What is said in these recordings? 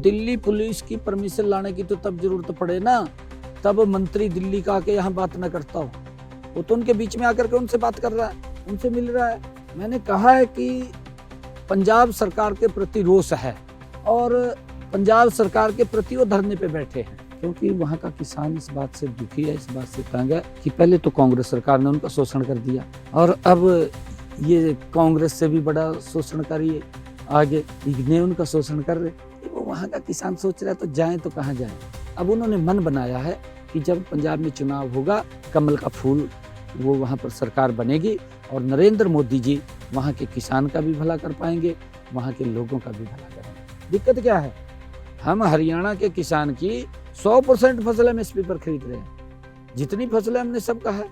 Delhi police की permission लाने की तो तब जरूरत पड़े ना, तब मंत्री दिल्ली का आके यहाँ बात ना करता हो। वो तो उनके बीच में आकर के उनसे बात कर रहा है, उनसे मिल रहा है। मैंने कहा है कि पंजाब सरकार के प्रति रोष है और पंजाब सरकार के प्रति वो धरने पे बैठे हैं, क्योंकि वहाँ का किसान इस बात से दुखी है, इस बात से तंग है कि पहले तो कांग्रेस सरकार ने उनका शोषण कर दिया और अब ये कांग्रेस से भी बड़ा शोषणकारी आगे इग्ने उनका शोषण कर रहे। वो वहाँ का किसान सोच रहा है तो जाए तो कहाँ जाए। अब उन्होंने मन बनाया है कि जब पंजाब में चुनाव होगा, कमल का फूल वो वहाँ पर सरकार बनेगी और नरेंद्र मोदी जी वहाँ के किसान का भी भला कर पाएंगे, वहाँ के लोगों का भी भला करेंगे। दिक्कत क्या है, हम हरियाणा के किसान की 100% फसल एमएसपी पर खरीद रहे हैं। जितनी फसलें हमने सब कहा है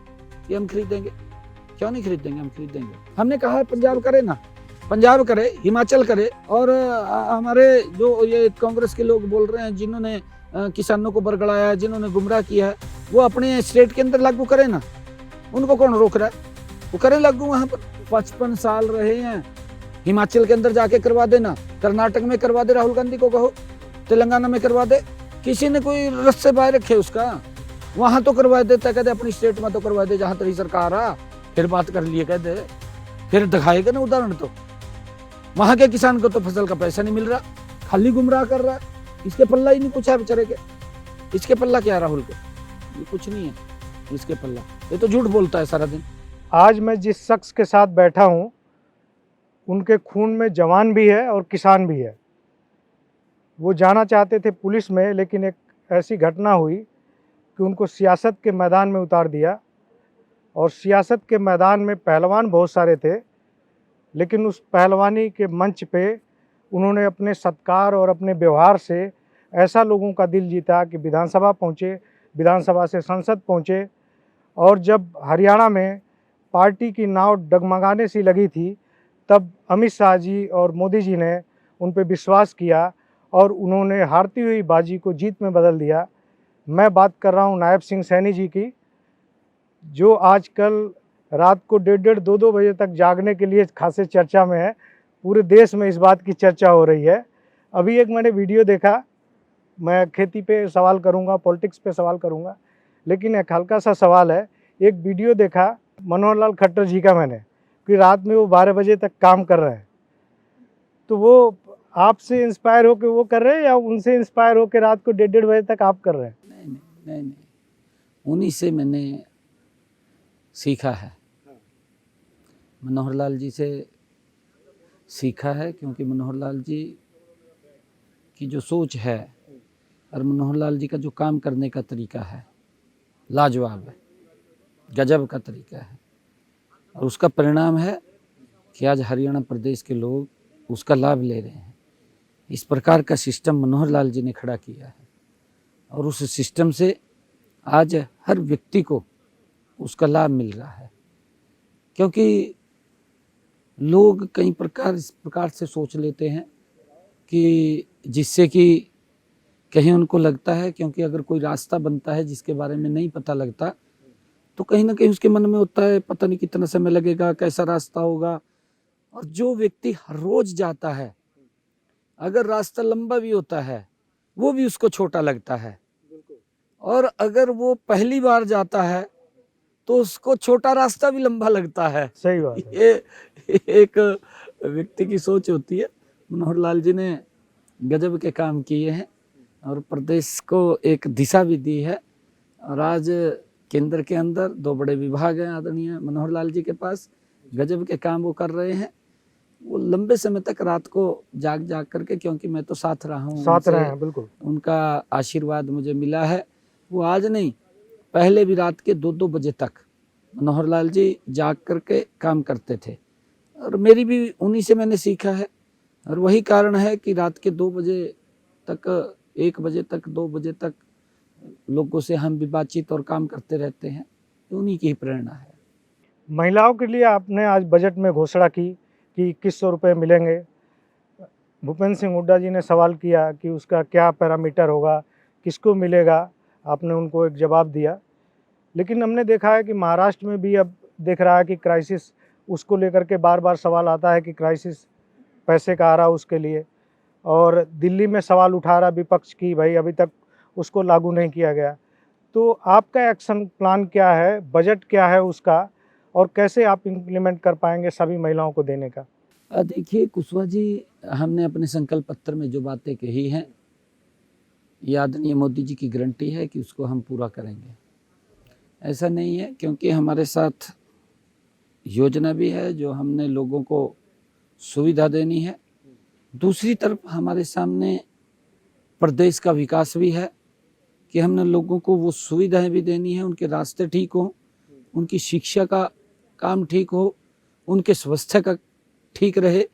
कि हम खरीदेंगे, क्यों नहीं खरीदेंगे, हम खरीदेंगे। हमने कहा है पंजाब करे ना, पंजाब करे, हिमाचल करे। और हमारे जो ये कांग्रेस के लोग बोल रहे हैं जिन्होंने किसानों को बरगड़ाया, जिन्होंने गुमराह किया है, वो अपने स्टेट के अंदर लागू करे ना, उनको कौन रोक रहा है, वो करें लागू। वहाँ पर 55 साल रहे हैं, हिमाचल के अंदर जाके करवा देना, कर्नाटक में करवा दे, राहुल गांधी को कहो, तेलंगाना में करवा दे, किसी ने कोई रस्से बाय रखे उसका, वहां तो करवा देता, कहते अपनी स्टेट में तो करवा दे जहां तेरी सरकार आ, फिर बात कर लिए कहते, फिर दिखाएगा ना उदाहरण। तो वहां के किसान को तो फसल का पैसा नहीं मिल रहा, खाली गुमराह कर रहा है, इसके पल्ला ही नहीं कुछ है बेचारे के। इसके पल्ला क्या राहुल के, ये कुछ नहीं है इसके पल्ला, ये तो झूठ बोलता है सारा दिन। आज मैं जिस शख्स के साथ बैठा हूँ उनके खून में जवान भी है और किसान भी है। वो जाना चाहते थे पुलिस में, लेकिन एक ऐसी घटना हुई कि उनको सियासत के मैदान में उतार दिया। और सियासत के मैदान में पहलवान बहुत सारे थे, लेकिन उस पहलवानी के मंच पे उन्होंने अपने सत्कार और अपने व्यवहार से ऐसा लोगों का दिल जीता कि विधानसभा पहुँचे, विधानसभा से संसद पहुँचे। और जब हरियाणा में पार्टी की नाव डगमगाने सी लगी थी, तब अमित शाह जी और मोदी जी ने उन पर विश्वास किया और उन्होंने हारती हुई बाजी को जीत में बदल दिया। मैं बात कर रहा हूं नायब सिंह सैनी जी की, जो आजकल रात को 1:30-2 बजे तक जागने के लिए खासे चर्चा में है। पूरे देश में इस बात की चर्चा हो रही है। अभी एक मैंने वीडियो देखा, मैं खेती पे सवाल करूंगा, पॉलिटिक्स पे सवाल करूंगा, लेकिन एक हल्का सा सवाल है। एक वीडियो देखा मनोहर लाल खट्टर जी का मैंने, कि रात में वो 12 बजे तक काम कर रहे हैं। तो वो आपसे इंस्पायर होकर वो कर रहे हैं या उनसे इंस्पायर होकर रात को 1:30 बजे तक आप कर रहे हैं? नहीं, उन्हीं से मैंने सीखा है, मनोहर लाल जी से सीखा है, क्योंकि मनोहर लाल जी की जो सोच है और मनोहर लाल जी का जो काम करने का तरीका है लाजवाब है, गजब का तरीका है। और उसका परिणाम है कि आज हरियाणा प्रदेश के लोग उसका लाभ ले रहे हैं। इस प्रकार का सिस्टम मनोहर लाल जी ने खड़ा किया है और उस सिस्टम से आज हर व्यक्ति को उसका लाभ मिल रहा है। क्योंकि लोग कई प्रकार इस प्रकार से सोच लेते हैं कि जिससे कि कहीं उनको लगता है, क्योंकि अगर कोई रास्ता बनता है जिसके बारे में नहीं पता लगता, तो कहीं ना कहीं उसके मन में होता है पता नहीं कितना समय लगेगा, कैसा रास्ता होगा। और जो व्यक्ति हर रोज जाता है, अगर रास्ता लंबा भी होता है वो भी उसको छोटा लगता है, और अगर वो पहली बार जाता है तो उसको छोटा रास्ता भी लंबा लगता है। सही बात है। ये एक व्यक्ति की सोच होती है। मनोहर लाल जी ने गजब के काम किए हैं और प्रदेश को एक दिशा भी दी है। और आज केंद्र के अंदर 2 बड़े विभाग हैं आदरणीय मनोहर लाल जी के पास, गजब के काम वो कर रहे हैं। वो लंबे समय तक रात को जाग करके, क्योंकि मैं तो साथ रहा हूँ, साथ रहे हैं, बिल्कुल उनका आशीर्वाद मुझे मिला है। वो आज नहीं, पहले भी रात के 2-2 बजे तक मनोहर लाल जी जाग करके काम करते थे और मेरी भी उन्हीं से मैंने सीखा है। और वही कारण है कि रात के 2 बजे तक, 1 बजे तक, 2 बजे तक लोगों से हम भी बातचीत और काम करते रहते हैं। उन्हीं की ही प्रेरणा है। महिलाओं के लिए आपने आज बजट में घोषणा की कि 2100 रुपये मिलेंगे। भूपेंद्र सिंह हुड्डा जी ने सवाल किया कि उसका क्या पैरामीटर होगा, किसको मिलेगा, आपने उनको एक जवाब दिया। लेकिन हमने देखा है कि महाराष्ट्र में भी अब दिख रहा है कि क्राइसिस, उसको लेकर के बार बार सवाल आता है कि क्राइसिस पैसे का आ रहा उसके लिए। और दिल्ली में सवाल उठा रहा विपक्ष की भाई अभी तक उसको लागू नहीं किया गया। तो आपका एक्शन प्लान क्या है, बजट क्या है उसका, और कैसे आप इम्प्लीमेंट कर पाएंगे सभी महिलाओं को देने का? देखिए कुशवाहा जी, हमने अपने संकल्प पत्र में जो बातें कही हैं, ये आदरणीय मोदी जी की गारंटी है कि उसको हम पूरा करेंगे। ऐसा नहीं है, क्योंकि हमारे साथ योजना भी है जो हमने लोगों को सुविधा देनी है, दूसरी तरफ हमारे सामने प्रदेश का विकास भी है कि हमने लोगों को वो सुविधाएं भी देनी है, उनके रास्ते ठीक हो, उनकी शिक्षा का काम ठीक हो, उनके स्वास्थ्य का ठीक रहे,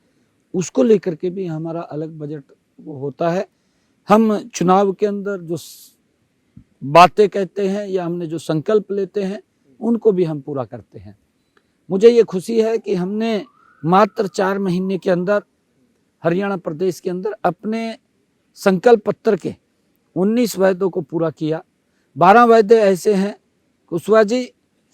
उसको लेकर के भी हमारा अलग बजट वो होता है। हम चुनाव के अंदर जो बातें कहते हैं या हमने जो संकल्प लेते हैं उनको भी हम पूरा करते हैं। मुझे ये खुशी है कि हमने मात्र 4 महीने के अंदर हरियाणा प्रदेश के अंदर अपने संकल्प पत्र के 19 वायदों को पूरा किया। 12 वायदे ऐसे हैं कुशवाहा जी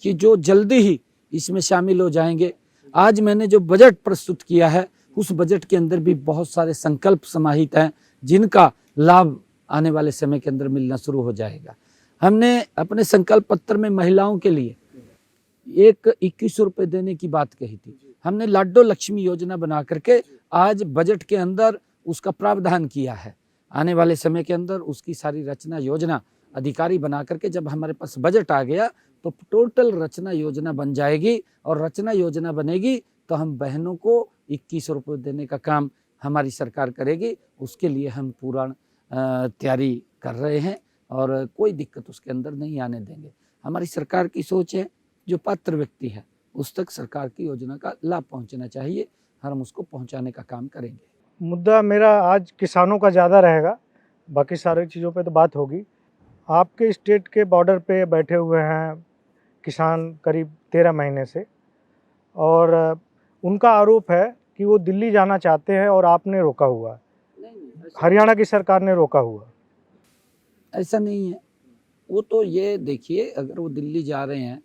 कि जो जल्दी ही इसमें शामिल हो जाएंगे। आज मैंने जो बजट प्रस्तुत किया है उस बजट के अंदर भी बहुत सारे संकल्प समाहित हैं जिनका लाभ आने वाले समय के अंदर मिलना शुरू हो जाएगा। हमने अपने संकल्प पत्र में महिलाओं के लिए एक 2100 रुपये देने की बात कही थी। हमने लाडो लक्ष्मी योजना बना करके आज बजट के अंदर उसका प्रावधान किया है। आने वाले समय के अंदर उसकी सारी रचना योजना अधिकारी बना करके जब हमारे पास बजट आ गया तो टोटल रचना योजना बन जाएगी, और रचना योजना बनेगी तो हम बहनों को 2100 रुपये देने का काम हमारी सरकार करेगी। उसके लिए हम पूरा तैयारी कर रहे हैं और कोई दिक्कत उसके अंदर नहीं आने देंगे। हमारी सरकार की सोच है जो पात्र व्यक्ति है उस तक सरकार की योजना का लाभ पहुंचना चाहिए, हम उसको पहुंचाने का काम करेंगे। मुद्दा मेरा आज किसानों का ज़्यादा रहेगा, बाकी सारी चीज़ों पे तो बात होगी। आपके स्टेट के बॉर्डर पे बैठे हुए हैं किसान करीब 13 महीने से, और उनका आरोप है कि वो दिल्ली जाना चाहते हैं और आपने रोका हुआ, हरियाणा की सरकार ने रोका हुआ। ऐसा नहीं है। वो तो ये देखिए, अगर वो दिल्ली जा रहे हैं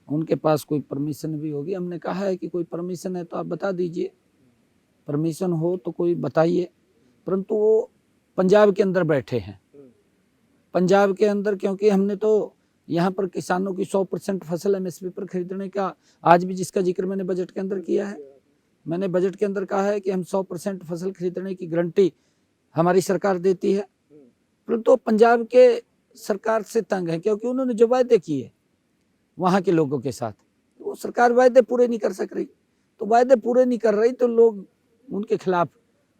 उनके पास कोई परमिशन भी होगी। हमने कहा है कि कोई परमिशन है तो आप बता दीजिए, परमिशन हो तो कोई बताइए। परंतु वो पंजाब के अंदर बैठे हैं, पंजाब के अंदर, क्योंकि हमने तो यहाँ पर किसानों की 100% फसल एमएसपी पर खरीदने का आज भी जिसका जिक्र मैंने बजट के अंदर किया है, मैंने बजट के अंदर कहा है कि हम 100% फसल खरीदने की गारंटी हमारी सरकार देती है। परंतु पंजाब के सरकार से तंग है क्योंकि उन्होंने जो वायदे किए वहाँ के लोगों के साथ, वो सरकार वायदे पूरे नहीं कर सक रही। तो वायदे पूरे नहीं कर रही तो लोग उनके खिलाफ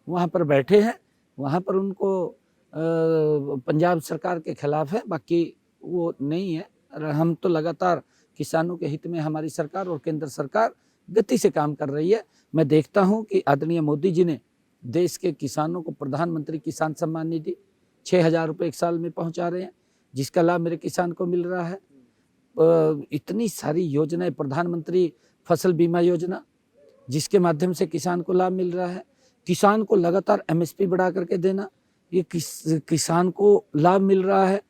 वहाँ पर बैठे हैं, वहाँ पर उनको पंजाब सरकार के खिलाफ है, बाकी वो नहीं है। हम तो लगातार किसानों के हित में हमारी सरकार और केंद्र सरकार गति से काम कर रही है। मैं देखता हूँ कि आदरणीय मोदी जी ने देश के किसानों को प्रधानमंत्री किसान सम्मान निधि 6000 रुपये एक साल में पहुँचा रहे हैं, जिसका लाभ मेरे किसान को मिल रहा है। इतनी सारी योजनाएं, प्रधानमंत्री फसल बीमा योजना जिसके माध्यम से किसान को लाभ मिल रहा है, किसान को लगातार एमएसपी बढ़ा करके देना, ये किसान को लाभ मिल रहा है।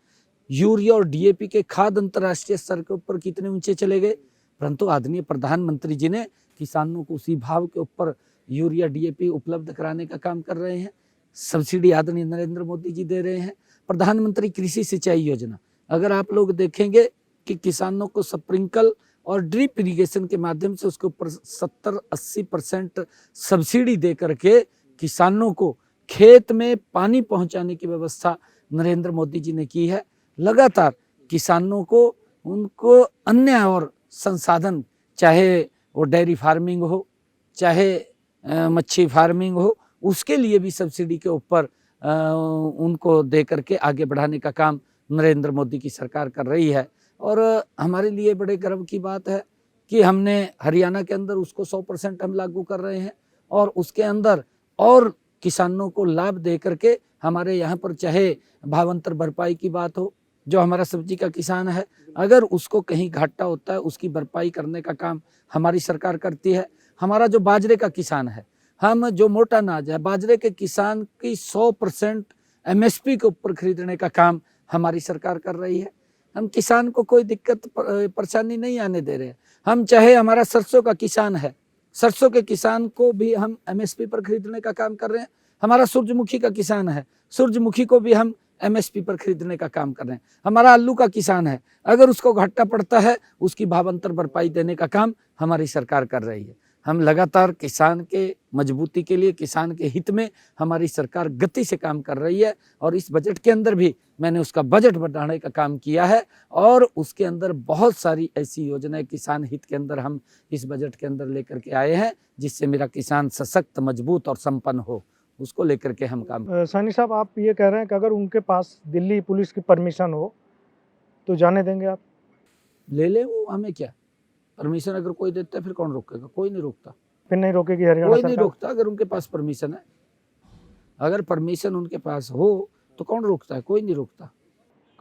यूरिया और डीएपी के खाद अंतर्राष्ट्रीय स्तर के ऊपर कितने ऊंचे चले गए, परंतु आदरणीय प्रधानमंत्री जी ने किसानों को उसी भाव के ऊपर यूरिया डीएपी उपलब्ध कराने का काम कर रहे हैं। सब्सिडी आदरणीय नरेंद्र मोदी जी दे रहे हैं। प्रधानमंत्री कृषि सिंचाई योजना, अगर आप लोग देखेंगे कि किसानों को स्प्रिंकल और ड्रिप इरिगेशन के माध्यम से उसके ऊपर 70-80% सब्सिडी दे करके किसानों को खेत में पानी पहुंचाने की व्यवस्था नरेंद्र मोदी जी ने की है। लगातार किसानों को उनको अन्य और संसाधन, चाहे वो डेयरी फार्मिंग हो, चाहे मच्छी फार्मिंग हो, उसके लिए भी सब्सिडी के ऊपर उनको दे करके आगे बढ़ाने का काम नरेंद्र मोदी की सरकार कर रही है। और हमारे लिए बड़े गर्व की बात है कि हमने हरियाणा के अंदर उसको 100% हम लागू कर रहे हैं, और उसके अंदर और किसानों को लाभ दे करके हमारे यहाँ पर चाहे भावांतर भरपाई की बात हो, जो हमारा सब्जी का किसान है अगर उसको कहीं घाटा होता है उसकी भरपाई करने का काम हमारी सरकार करती है। हमारा जो बाजरे का किसान है, हम जो मोटा अनाज है, बाजरे के किसान की 100% एमएसपी के ऊपर खरीदने का काम हमारी सरकार कर रही है। हम किसान को कोई दिक्कत परेशानी नहीं आने दे रहे हैं। हम चाहे हमारा सरसों का किसान है, सरसों के किसान को भी हम एमएसपी पर खरीदने का काम कर रहे हैं। हमारा सूरजमुखी का किसान है, सूरजमुखी को भी हम एमएसपी पर खरीदने का काम कर रहे हैं। हमारा आलू का किसान है, अगर उसको घाटा पड़ता है उसकी भावांतर भरपाई देने का काम हमारी सरकार कर रही है। हम लगातार किसान के मजबूती के लिए, किसान के हित में हमारी सरकार गति से काम कर रही है और इस बजट के अंदर भी मैंने उसका बजट बढ़ाने का काम किया है और उसके अंदर बहुत सारी ऐसी योजनाएं किसान हित के अंदर हम इस बजट के अंदर लेकर के आए हैं जिससे मेरा किसान सशक्त, मजबूत और संपन्न हो, उसको लेकर के हम काम। सैनी साहब, आप ये कह रहे हैं कि अगर उनके पास दिल्ली पुलिस की परमिशन हो तो जाने देंगे आप? ले ले, वो हमें क्या, परमिशन अगर कोई देता है फिर कौन रोकेगा? कोई नहीं रोकता। फिर नहीं रोकेगी हरियाणा कोई सरकार? नहीं रोकता अगर उनके पास परमिशन है। अगर परमिशन उनके पास हो तो कौन रोकता है? कोई नहीं रोकता।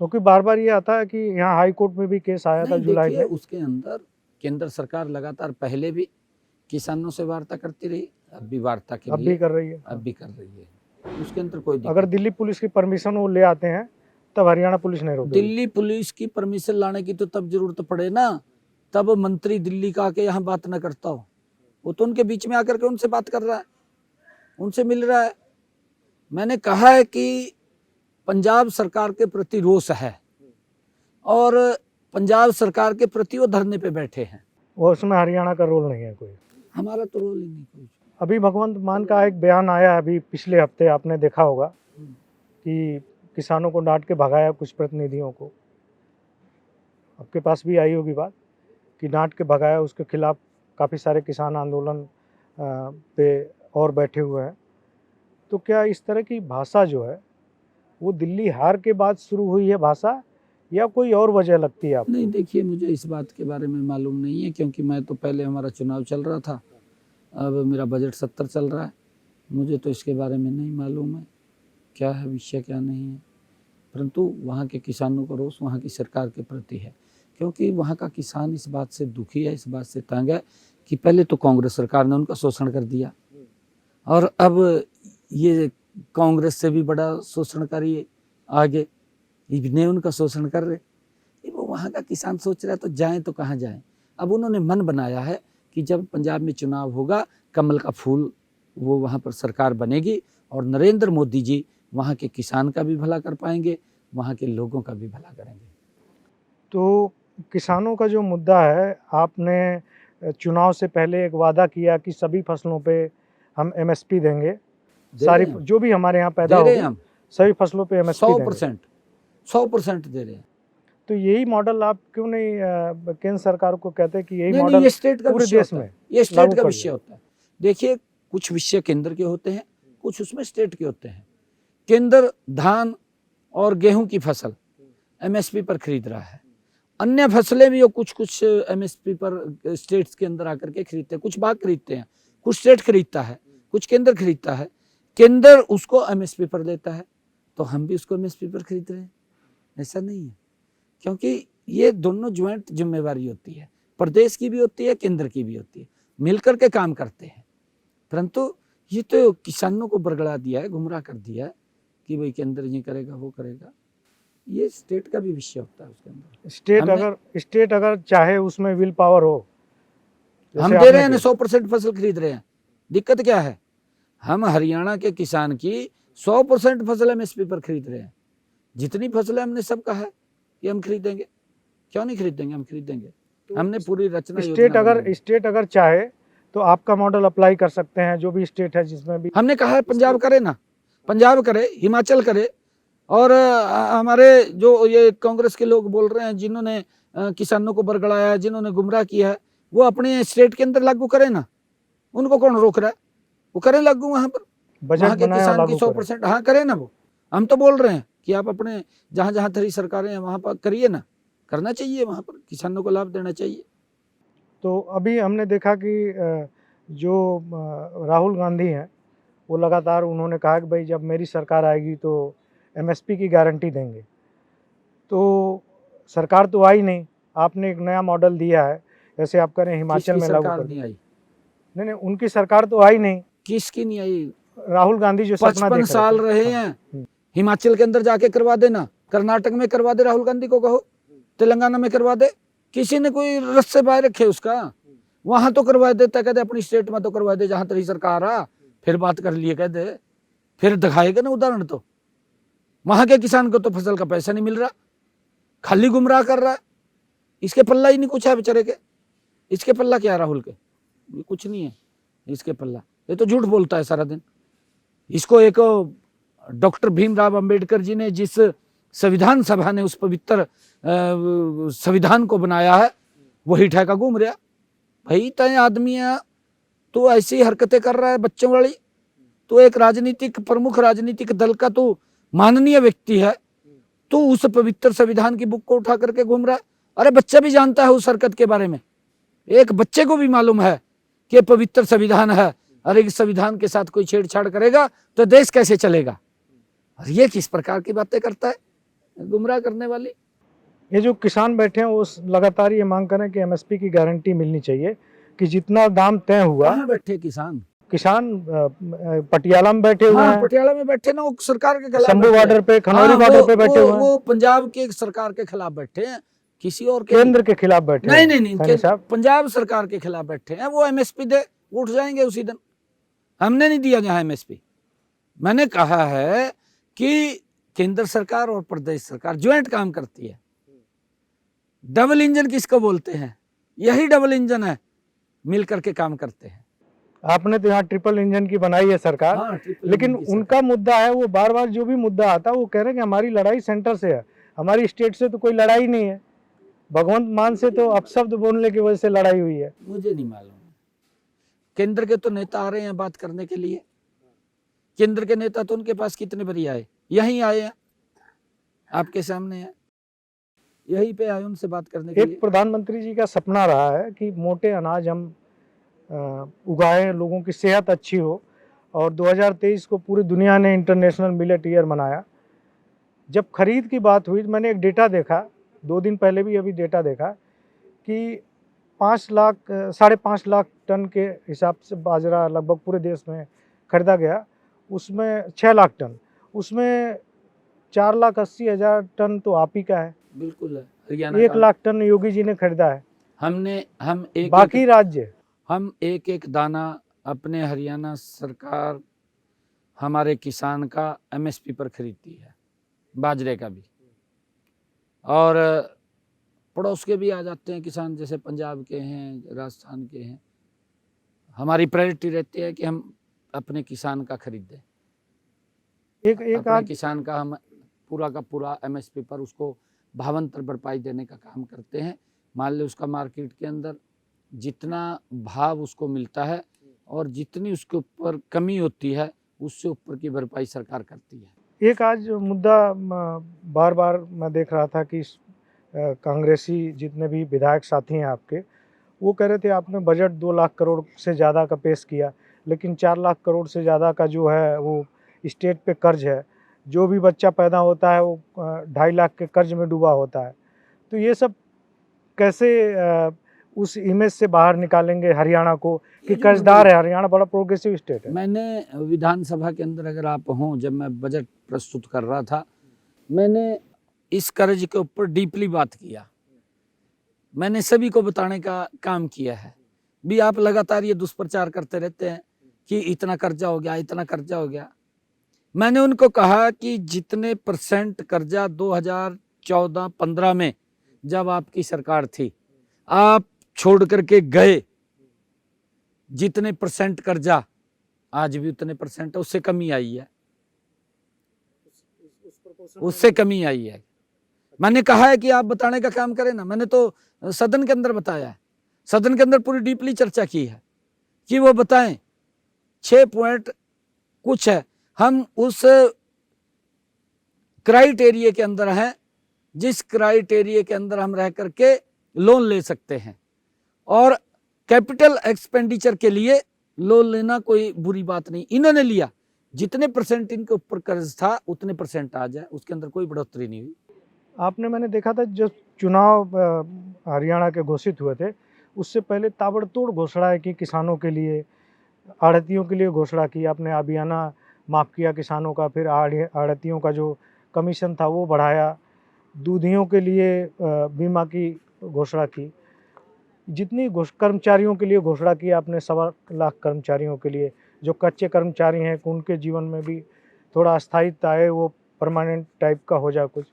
क्योंकि बार बार ये आता है कि यहाँ हाई कोर्ट में भी केस आया था जुलाई में। उसके अंदर केंद्र सरकार लगातार पहले भी किसानों से वार्ता करती रही, अब भी वार्ता के अब लिए भी कर रही है। अब भी कर रही है। उसके अंदर कोई अगर दिल्ली पुलिस की परमिशन वो ले आते हैं तब हरियाणा पुलिस नहीं रोकेगी? दिल्ली पुलिस की परमिशन लाने की तो तब जरूरत पड़े ना, तब मंत्री दिल्ली का आके यहाँ बात न करता हो। वो तो उनके बीच में आकर के उनसे बात कर रहा है, उनसे मिल रहा है। मैंने कहा है कि पंजाब सरकार के प्रति रोष है और पंजाब सरकार के प्रति वो धरने पे बैठे हैं। वो उसमें हरियाणा का रोल नहीं है कोई? हमारा तो रोल ही नहीं कोई। अभी भगवंत मान का एक बयान आया अभी पिछले हफ्ते, आपने देखा होगा कि किसानों को डांट के भगाया कुछ प्रतिनिधियों को। आपके पास भी आई होगी बात कि डांट के भगाया, उसके खिलाफ काफ़ी सारे किसान आंदोलन पे और बैठे हुए हैं। तो क्या इस तरह की भाषा जो है वो दिल्ली हार के बाद शुरू हुई है भाषा, या कोई और वजह लगती है आपको? नहीं, देखिए, मुझे इस बात के बारे में मालूम नहीं है क्योंकि मैं तो पहले हमारा चुनाव चल रहा था, अब मेरा बजट 70 चल रहा है। मुझे तो इसके बारे में नहीं मालूम है क्या है विषय क्या नहीं है, परंतु वहाँ के किसानों का रोष वहाँ की सरकार के प्रति है क्योंकि वहाँ का किसान इस बात से दुखी है, इस बात से तंग है कि पहले तो कांग्रेस सरकार ने उनका शोषण कर दिया और अब ये कांग्रेस से भी बड़ा शोषणकारी आगे इन्हें उनका शोषण कर रहे। वो वहाँ का किसान सोच रहा है तो जाएं तो कहाँ जाएं। अब उन्होंने मन बनाया है कि जब पंजाब में चुनाव होगा, कमल का फूल वो वहाँ पर सरकार बनेगी और नरेंद्र मोदी जी वहाँ के किसान का भी भला कर पाएंगे, वहाँ के लोगों का भी भला करेंगे। तो किसानों का जो मुद्दा है, आपने चुनाव से पहले एक वादा किया कि सभी फसलों पे हम एमएसपी देंगे, सारी जो भी हमारे यहाँ पैदा होगी सभी फसलों पे एमएसपी 100% दे रहे हैं। तो यही मॉडल आप क्यों नहीं केंद्र सरकार को कहते कि यही मॉडल ये स्टेट का पूरे देश में? ये स्टेट का विषय होता है। देखिए, कुछ विषय केंद्र के होते हैं, कुछ उसमें स्टेट के होते हैं। केंद्र धान और गेहूं की फसल एमएसपी पर खरीद रहा है, अन्य फसलें भी वो कुछ एमएसपी पर स्टेट्स के अंदर आकर के खरीदते हैं। कुछ भाग खरीदते हैं, कुछ स्टेट खरीदता है, कुछ केंद्र खरीदता है। केंद्र उसको एमएसपी पर देता है तो हम भी उसको एमएसपी पर खरीद रहे हैं। ऐसा नहीं है, क्योंकि ये दोनों ज्वाइंट जिम्मेवारी होती है, प्रदेश की भी होती है, केंद्र की भी होती है, मिलकर के काम करते हैं। परंतु ये तो किसानों को बरगड़ा दिया है, गुमराह कर दिया है कि भाई केंद्र ये करेगा वो करेगा। ये स्टेट का भी विषय होता है उसके अंदर। स्टेट अगर चाहे उसमें विल पावर हो, हम दे रहे हैं 100% फसल खरीद रहे हैं। दिक्कत क्या है? हम हरियाणा के किसान की 100% फसल एमएसपी पर खरीद रहे हैं। जितनी फसलें हमने सब कहा है कि हम खरीदेंगे, क्यों नहीं खरीदेंगे? हम खरीदेंगे। हमने पूरी रचना स्टेट अगर चाहे तो आपका मॉडल अप्लाई कर सकते हैं, जो भी स्टेट है जिसमें भी। हमने कहा है पंजाब करे ना, पंजाब करे, हिमाचल करे, और हमारे जो ये कांग्रेस के लोग बोल रहे हैं जिन्होंने किसानों को बरगड़ाया है, जिन्होंने गुमराह किया है, वो अपने स्टेट के अंदर लागू करे ना। उनको कौन रोक रहा है? वो करें लागू वहां पर, वहां के किसान की 100%। हाँ, करे ना वो। हम तो बोल रहे हैं कि आप अपने जहां जहां तेरी सरकारें हैं वहां पर करिए ना, करना चाहिए, वहां पर किसानों को लाभ देना चाहिए। तो अभी हमने देखा कि जो राहुल गांधी हैं वो लगातार उन्होंने कहा कि भाई जब मेरी सरकार आएगी तो एमएसपी की गारंटी देंगे। तो सरकार तो आई नहीं, आपने एक नया मॉडल दिया है, जैसे आप करें हिमाचल में लागू कर। नहीं, उनकी सरकार तो आई नहीं। किसकी नहीं आई? राहुल गांधी जो 55 साल रहे हैं। हिमाचल के अंदर जाके करवा देना, कर्नाटक में करवा दे, राहुल गांधी को कहो, तेलंगाना में करवा दे। किसी ने कोई रस से बाहर रखे उसका? वहां तो करवा देता, कहते अपनी स्टेट में तो करवा दे जहां तेरी सरकार आ, फिर बात कर लिए, कहते फिर दिखाएगा ना उदाहरण। तो वहां के किसान को तो फसल का पैसा नहीं मिल रहा, खाली गुमराह कर रहा है। इसके पल्ला ही नहीं कुछ है बेचारे के। इसके पल्ला क्या राहुल के, ये कुछ नहीं है इसके पल्ला। ये तो झूठ बोलता है सारा दिन। इसको एक डॉक्टर भीमराव अंबेडकर जी ने जिस संविधान सभा ने उस पवित्र संविधान को बनाया है, वही ठेका घूम रहा। भाई तय आदमी है, तो ऐसी हरकतें कर रहा है बच्चों वाली। तो एक राजनीतिक प्रमुख राजनीतिक दल का तो माननीय व्यक्ति है, तो उस पवित्र संविधान की बुक को उठा करके घूम रहा है। अरे बच्चा भी जानता है उस हरकत के बारे में, एक बच्चे को भी मालूम है कि पवित्र संविधान है। अरे इस संविधान के साथ कोई छेड़छाड़ करेगा तो देश कैसे चलेगा। और ये किस प्रकार की बातें करता है, गुमराह करने वाली। ये जो किसान बैठे हैं वो लगातार ये मांग कर रहे हैं कि एमएसपी की गारंटी मिलनी चाहिए, कि जितना दाम तय हुआ। कहाँ बैठे किसान पटियाला में बैठे हुए हैं, पटियाला में बैठे ना, वो सरकार के खिलाफ शंभू बैठे बॉर्डर पे, खनौरी हाँ, बॉर्डर पे बैठे हुए हैं। वो पंजाब के सरकार के खिलाफ बैठे हैं, किसी और केंद्र के खिलाफ बैठे हैं। नहीं पंजाब सरकार के खिलाफ बैठे हैं। वो एमएसपी दे, उठ जाएंगे उसी दिन। हमने नहीं दिया जहां एमएसपी। मैंने कहा है कि केंद्र सरकार और प्रदेश सरकार ज्वाइंट काम करती है। डबल इंजन किसको बोलते हैं, यही डबल इंजन है, मिल करके काम करते हैं। आपने तो यहाँ ट्रिपल इंजन की बनाई है सरकार। हाँ, लेकिन उनका मुद्दा है, वो बार बार जो भी मुद्दा आता है वो कह रहे हैं कि हमारी लड़ाई सेंटर से है, हमारी स्टेट से तो कोई लड़ाई नहीं है। भगवंत मान से तो अपशब्द बोलने की वजह से लड़ाई हुई है। मुझे नहीं मालूम। केंद्र के तो नेता आ रहे हैं बात करने के लिए। केंद्र के नेता तो उनके पास कितने बारी आए, यहीं आए हैं, आपके सामने है, यहीं पे आए उनसे बात करने के लिए। एक प्रधानमंत्री जी का सपना रहा है कि मोटे अनाज हम उगाएं, लोगों की सेहत अच्छी हो। और 2023 को पूरी दुनिया ने इंटरनेशनल मिलेट ईयर मनाया। जब खरीद की बात हुई, मैंने एक डेटा देखा 2 दिन पहले भी, अभी डेटा देखा कि 5 लाख टन के हिसाब से बाजरा लगभग पूरे देश में खरीदा गया। उसमें 6 लाख टन, उसमें 4,80,000 टन तो आप ही का है। बिल्कुल है, हरियाणा 1 लाख टन योगी जी ने खरीदा है। हम एक बाकी राज्य हम एक दाना अपने हरियाणा सरकार हमारे किसान का एमएसपी पर खरीदती है, बाजरे का भी। और पड़ोस के भी आ जाते हैं किसान, जैसे पंजाब के हैं, राजस्थान के हैं। हमारी प्रायोरिटी रहती है कि हम अपने किसान का खरीदें। अपने किसान का हम पूरा का पूरा एमएसपी पर उसको भावांतर भरपाई देने का काम करते हैं। मान लो उसका मार्केट के अंदर जितना भाव उसको मिलता है और जितनी उसके ऊपर कमी होती है, उससे ऊपर की भरपाई सरकार करती है। एक आज मुद्दा बार बार मैं देख रहा था कि कांग्रेसी जितने भी विधायक साथी हैं आपके, वो कह रहे थे आपने बजट 2 लाख करोड़ से ज़्यादा का पेश किया, लेकिन 4 लाख करोड़ से ज़्यादा का जो है वो स्टेट पे कर्ज है। जो भी बच्चा पैदा होता है वो 2.5 लाख के कर्ज में डूबा होता है। तो ये सब कैसे उस इमेज से बाहर निकालेंगे हरियाणा को कि कर्जदार है? हरियाणा बड़ा प्रोग्रेसिव स्टेट है। मैंने विधानसभा के अंदर, अगर आप हों, जब मैं बजट प्रस्तुत कर रहा था, मैंने इस कर्ज के ऊपर डीपली बात किया। मैंने सभी को बताने का काम किया है भी। आप लगातार ये दुष्प्रचार करते रहते हैं कि इतना कर्जा हो गया, इतना कर्जा हो गया। मैंने उनको कहा कि जितने % कर्जा 2014-15 में जब आपकी सरकार थी, आप छोड़ करके गए, जितने % कर्जा आज भी उतने % है, उससे कमी आई है, उससे कमी आई है। मैंने कहा है कि आप बताने का काम करें ना। मैंने तो सदन के अंदर बताया है, सदन के अंदर पूरी डीपली चर्चा की है कि वो बताएं। 6 पॉइंट कुछ है, हम उस क्राइटेरिया के अंदर हैं जिस क्राइटेरिया के अंदर हम रह करके लोन ले सकते हैं। और कैपिटल एक्सपेंडिचर के लिए लोन लेना कोई बुरी बात नहीं। इन्होंने लिया, जितने % इनके ऊपर कर्ज था उतने % आ जाए, उसके अंदर कोई बढ़ोतरी नहीं हुई। आपने, मैंने देखा था जब चुनाव हरियाणा के घोषित हुए थे, उससे पहले ताबड़तोड़ घोषणा की किसानों के लिए, आढ़तियों के लिए घोषणा की। आपने अभियाना माफ़ किया किसानों का, फिर आढ़तियों का जो कमीशन था वो बढ़ाया, दूधियों के लिए बीमा की घोषणा की। जितनी कर्मचारियों के लिए घोषणा की आपने, 1.25 लाख कर्मचारियों के लिए, जो कच्चे कर्मचारी हैं उनके जीवन में भी थोड़ा अस्थायित्व आए, वो परमानेंट टाइप का हो जाए कुछ।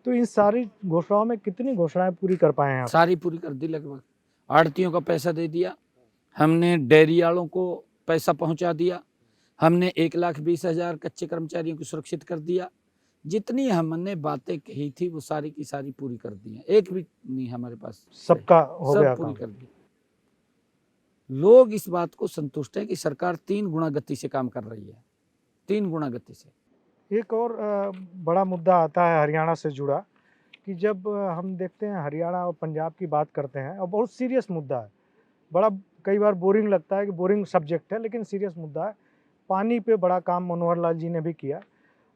तो इन सारी घोषणाओं में कितनी घोषणाएं पूरी कर पाए हैं आप? सारी पूरी कर दी लगभग। आड़तियों का पैसा दे दिया हमने, डेयरी वालों को पैसा पहुंचा दिया हमने, 1,20,000 कच्चे कर्मचारियों को सुरक्षित कर दिया। जितनी हमने बातें कही थी वो सारी की सारी पूरी कर दी हैं, एक भी नहीं हमारे पास। सबका हो गया सब पूरी काम। कर दी। लोग इस बात को संतुष्ट है कि सरकार 3 गुना गति से काम कर रही है, 3 गुना गति से। एक और बड़ा मुद्दा आता है हरियाणा से जुड़ा, कि जब हम देखते हैं हरियाणा और पंजाब की बात करते हैं, और बहुत सीरियस मुद्दा है, बड़ा कई बार बोरिंग लगता है कि बोरिंग सब्जेक्ट है, लेकिन सीरियस मुद्दा है। पानी पे बड़ा काम मनोहर लाल जी ने भी किया,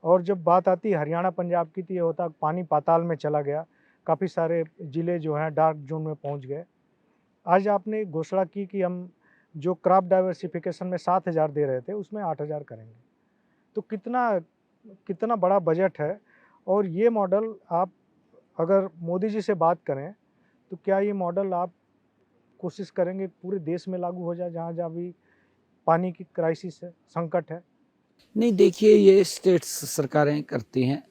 और जब बात आती है हरियाणा पंजाब की तो ये होता पानी पाताल में चला गया, काफ़ी सारे ज़िले जो हैं डार्क जोन में पहुंच गए। आज आपने घोषणा की कि हम जो क्रॉप डाइवर्सिफिकेशन में 7,000 दे रहे थे उसमें 8,000 करेंगे, तो कितना बड़ा बजट है। और ये मॉडल आप अगर मोदी जी से बात करें तो क्या ये मॉडल आप कोशिश करेंगे पूरे देश में लागू हो जाए, जहाँ जहाँ भी पानी की क्राइसिस है, संकट है? नहीं, देखिए ये स्टेट्स सरकारें करती हैं,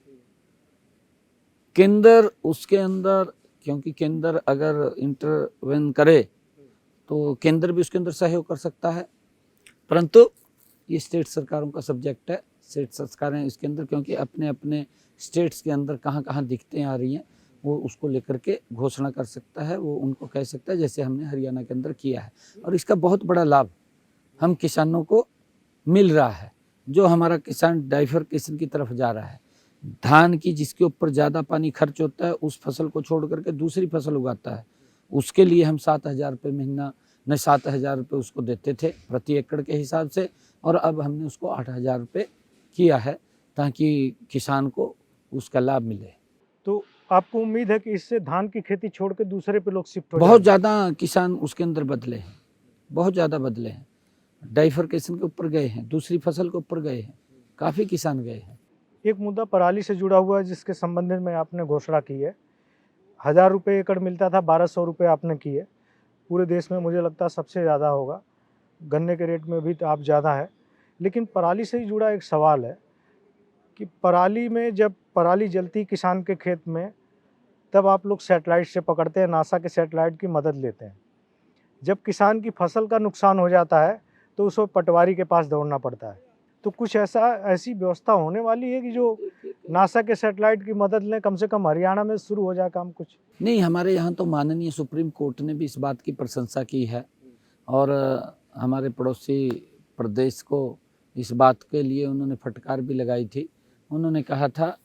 केंद्र उसके अंदर, क्योंकि केंद्र अगर इंटरवेन करे तो केंद्र भी उसके अंदर सहयोग कर सकता है, परंतु ये स्टेट सरकारों का सब्जेक्ट है। स्टेट सरकारें इसके अंदर, क्योंकि अपने अपने स्टेट्स के अंदर कहाँ कहाँ दिक्कतें आ रही हैं वो उसको लेकर के घोषणा कर सकता है, वो उनको कह सकता है, जैसे हमने हरियाणा के अंदर किया है। और इसका बहुत बड़ा लाभ हम किसानों को मिल रहा है। जो हमारा किसान डाइवर्सिफिकेशन की तरफ जा रहा है, धान की जिसके ऊपर ज़्यादा पानी खर्च होता है उस फसल को छोड़ करके दूसरी फसल उगाता है, उसके लिए हम 7,000 रुपये महीना न 7,000 रुपये उसको देते थे प्रति एकड़ के हिसाब से, और अब हमने उसको 8,000 रुपये किया है ताकि किसान को उसका लाभ मिले। तो आपको उम्मीद है कि इससे धान की खेती छोड़ के दूसरे पे लोग शिफ्ट हो बहुत जाएंगे? ज़्यादा किसान उसके अंदर बदले हैं, बहुत ज़्यादा बदले हैं, डाइवर्सिफिकेशन के ऊपर गए हैं, दूसरी फसल के ऊपर गए हैं, काफ़ी किसान गए हैं। एक मुद्दा पराली से जुड़ा हुआ है जिसके संबंध में आपने घोषणा की है। 1,000 रुपये एकड़ मिलता था, 1,200 रुपये आपने किए। पूरे देश में मुझे लगता है सबसे ज़्यादा होगा, गन्ने के रेट में भी तो आप ज़्यादा है। लेकिन पराली से ही जुड़ा एक सवाल है कि पराली में जब पराली जलती किसान के खेत में, तब आप लोग सैटेलाइट से पकड़ते हैं, नासा के सैटेलाइट की मदद लेते हैं। जब किसान की फसल का नुकसान हो जाता है तो उसको पटवारी के पास दौड़ना पड़ता है। तो कुछ ऐसी व्यवस्था होने वाली है कि जो नासा के सैटेलाइट की मदद लें, कम से कम हरियाणा में शुरू हो जाए काम कुछ? नहीं, हमारे यहाँ तो माननीय सुप्रीम कोर्ट ने भी इस बात की प्रशंसा की है, और हमारे पड़ोसी प्रदेश को इस बात के लिए उन्होंने फटकार भी लगाई थी। उन्होंने कहा था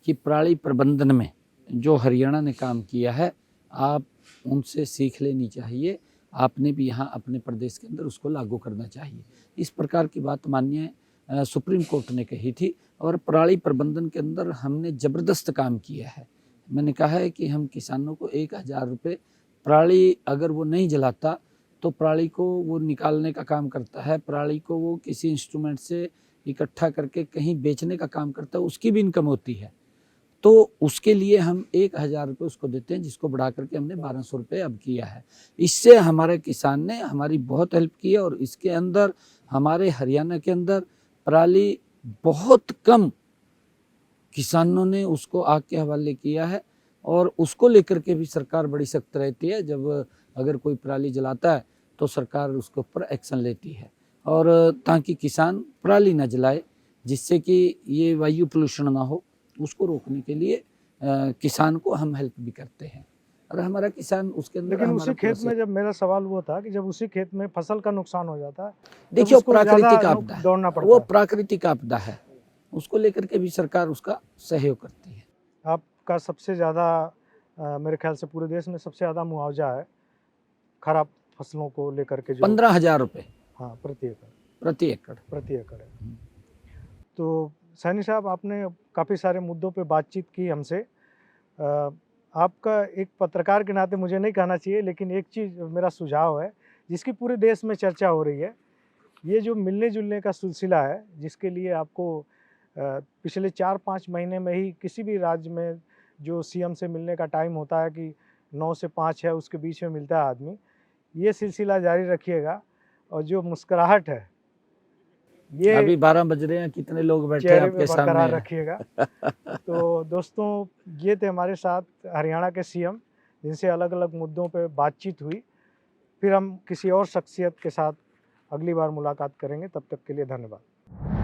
कि पराली प्रबंधन में जो हरियाणा ने काम किया है आप उनसे सीख लेनी चाहिए, आपने भी यहाँ अपने प्रदेश के अंदर उसको लागू करना चाहिए। इस प्रकार की बात माननीय सुप्रीम कोर्ट ने कही थी, और पराली प्रबंधन के अंदर हमने ज़बरदस्त काम किया है। मैंने कहा है कि हम किसानों को 1,000 रुपये, पराली अगर वो नहीं जलाता तो पराली को वो निकालने का काम करता है, पराली को वो किसी इंस्ट्रूमेंट से इकट्ठा करके कहीं बेचने का काम करता है, उसकी भी इनकम होती है। तो उसके लिए हम 1,000 रुपये उसको देते हैं, जिसको बढ़ा करके हमने 1,200 रुपये अब किया है। इससे हमारे किसान ने हमारी बहुत हेल्प की है, और इसके अंदर हमारे हरियाणा के अंदर पराली बहुत कम किसानों ने उसको आग के हवाले किया है, और उसको लेकर के भी सरकार बड़ी सख्त रहती है। जब अगर कोई पराली जलाता है तो सरकार उसके ऊपर एक्शन लेती है, और ताकि किसान पराली न जलाए, जिससे कि ये वायु पोल्यूशन ना हो, उसको रोकने के लिए किसान को हम हेल्प भी करते हैं, और हमारा किसान उसके अंदर। लेकिन उसी खेत में, जब मेरा सवाल वो था कि जब उसी खेत में फसल का नुकसान हो जाता है, देखिए प्राकृतिक आपदा है, दौड़ना पड़ता वो है। प्राकृतिक आपदा है, उसको लेकर के भी सरकार उसका सहयोग करती है। आपका सबसे ज़्यादा मेरे ख्याल से पूरे देश में सबसे ज़्यादा मुआवजा है खराब फसलों को लेकर के, जो 15,000 रुपये हाँ प्रति प्रति एकड़ है। तो सैनी साहब, आपने काफ़ी सारे मुद्दों पे बातचीत की हमसे। आपका एक पत्रकार के नाते मुझे नहीं कहना चाहिए, लेकिन एक चीज़ मेरा सुझाव है जिसकी पूरे देश में चर्चा हो रही है, ये जो मिलने जुलने का सिलसिला है, जिसके लिए आपको पिछले 4-5 महीने में ही किसी भी राज्य में जो सीएम से मिलने का टाइम होता है कि 9 से 5 है, उसके बीच में मिलता है आदमी, ये सिलसिला जारी रखिएगा। और जो मुस्कुराहट है ये अभी 12 बज रहे हैं, कितने लोग बैठे हैं चेहरे पे आपके बरकरार सामने? रखिएगा। तो दोस्तों, ये थे हमारे साथ हरियाणा के सीएम, जिनसे अलग अलग मुद्दों पे बातचीत हुई। फिर हम किसी और शख्सियत के साथ अगली बार मुलाकात करेंगे। तब तक के लिए धन्यवाद।